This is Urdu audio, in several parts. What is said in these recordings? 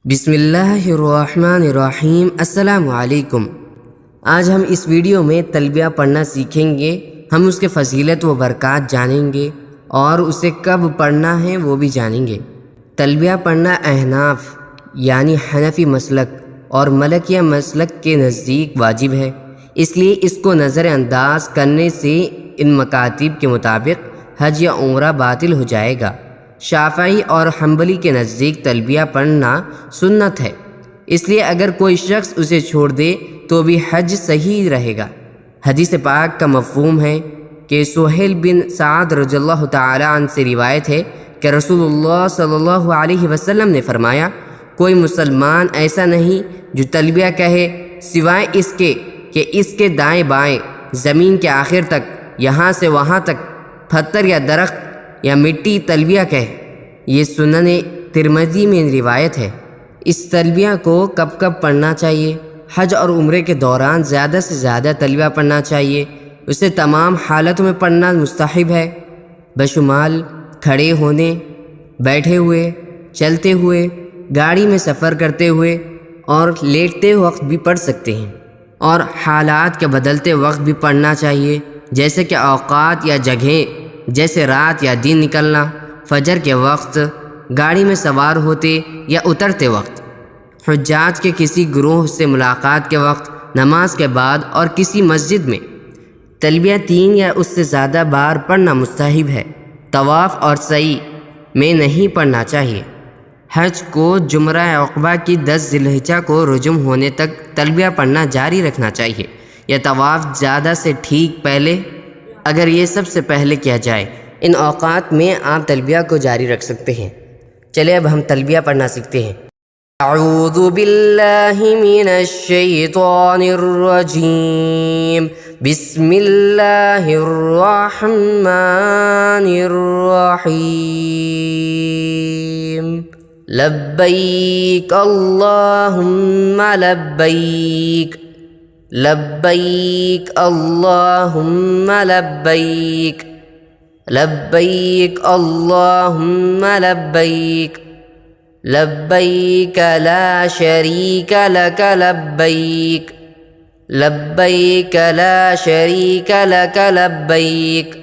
بسم اللہ الرحمن الرحیم۔ السلام علیکم۔ آج ہم اس ویڈیو میں تلبیہ پڑھنا سیکھیں گے۔ ہم اس کے فضیلت و برکات جانیں گے اور اسے کب پڑھنا ہے وہ بھی جانیں گے۔ تلبیہ پڑھنا احناف یعنی حنفی مسلک اور ملکیہ مسلک کے نزدیک واجب ہے، اس لیے اس کو نظر انداز کرنے سے ان مکاتب کے مطابق حج یا عمرہ باطل ہو جائے گا۔ شافعی اور حنبلی کے نزدیک تلبیہ پڑھنا سنت ہے، اس لیے اگر کوئی شخص اسے چھوڑ دے تو بھی حج صحیح رہے گا۔ حدیث پاک کا مفہوم ہے کہ سہیل بن سعد رضی اللہ تعالی عنہ سے روایت ہے کہ رسول اللہ صلی اللہ علیہ وسلم نے فرمایا، کوئی مسلمان ایسا نہیں جو تلبیہ کہے سوائے اس کے کہ اس کے دائیں بائیں زمین کے آخر تک، یہاں سے وہاں تک، پتھر یا درخت یا مٹی تلبیہ کہے۔ یہ سنن ترمذی میں روایت ہے۔ اس تلبیہ کو کب کب پڑھنا چاہیے؟ حج اور عمرے کے دوران زیادہ سے زیادہ تلبیہ پڑھنا چاہیے۔ اسے تمام حالتوں میں پڑھنا مستحب ہے، بشمال کھڑے ہونے، بیٹھے ہوئے، چلتے ہوئے، گاڑی میں سفر کرتے ہوئے اور لیٹتے وقت بھی پڑھ سکتے ہیں، اور حالات کے بدلتے وقت بھی پڑھنا چاہیے، جیسے کہ اوقات یا جگہیں، جیسے رات یا دن نکلنا، فجر کے وقت، گاڑی میں سوار ہوتے یا اترتے وقت، حجاج کے کسی گروہ سے ملاقات کے وقت، نماز کے بعد اور کسی مسجد میں۔ تلبیہ 3 یا اس سے زیادہ بار پڑھنا مستحب ہے، طواف اور سعی میں نہیں پڑھنا چاہیے۔ حج کو جمرہ عقبہ کی 10 ذی الحجہ کو رجوع ہونے تک تلبیہ پڑھنا جاری رکھنا چاہیے، یا طواف زیادہ سے ٹھیک پہلے اگر یہ سب سے پہلے کیا جائے۔ ان اوقات میں آپ تلبیہ کو جاری رکھ سکتے ہیں۔ چلے اب ہم تلبیہ پڑھنا سیکھتے ہیں۔ اعوذ باللہ من الشیطان الرجیم، بسم اللہ الرحمن الرحیم۔ لبیک اللہم لبیک، لبیک اللہم لبیک، لبیک اللہم لبیک، لبیک لا شریک لک لبیک، لبیک لا شریک لک لبیک،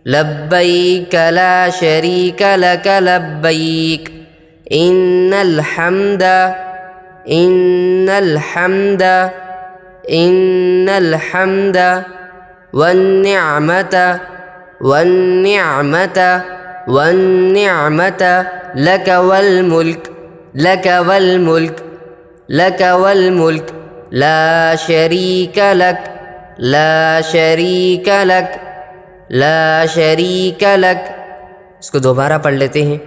لبیک لا شریک لک لبیک، ان الحمد ان الحمد ان الحمد والنعمت والنعمت والنعمت لک والملک لک والملک لک والملک لا شریک لک لا شریک لک لا شریک لک۔ اس کو دوبارہ پڑھ لیتے ہیں۔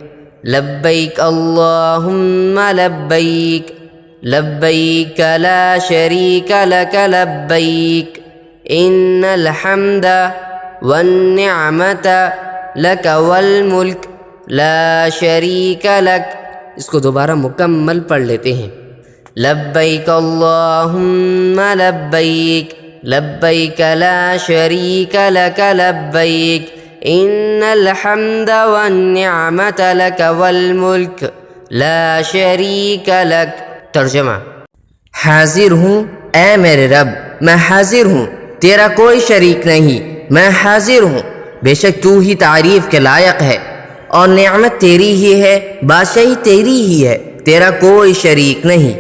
لبیک اللہم لبیک، لبیک لا شریک لک لبیک، ان الحمد والنعمت لک والملک لا شریک لک۔ اس کو دوبارہ مکمل پڑھ لیتے ہیں۔ لبیک اللہم لبیک، لبیک لا شریک لک لبیک، ان الحمد والنعمت لک والملک لا شریک لک۔ ترجمہ: حاضر ہوں اے میرے رب، میں حاضر ہوں، تیرا کوئی شریک نہیں، میں حاضر ہوں، بے شک تو ہی تعریف کے لائق ہے، اور نعمت تیری ہی ہے، بادشاہی تیری ہی ہے، تیرا کوئی شریک نہیں۔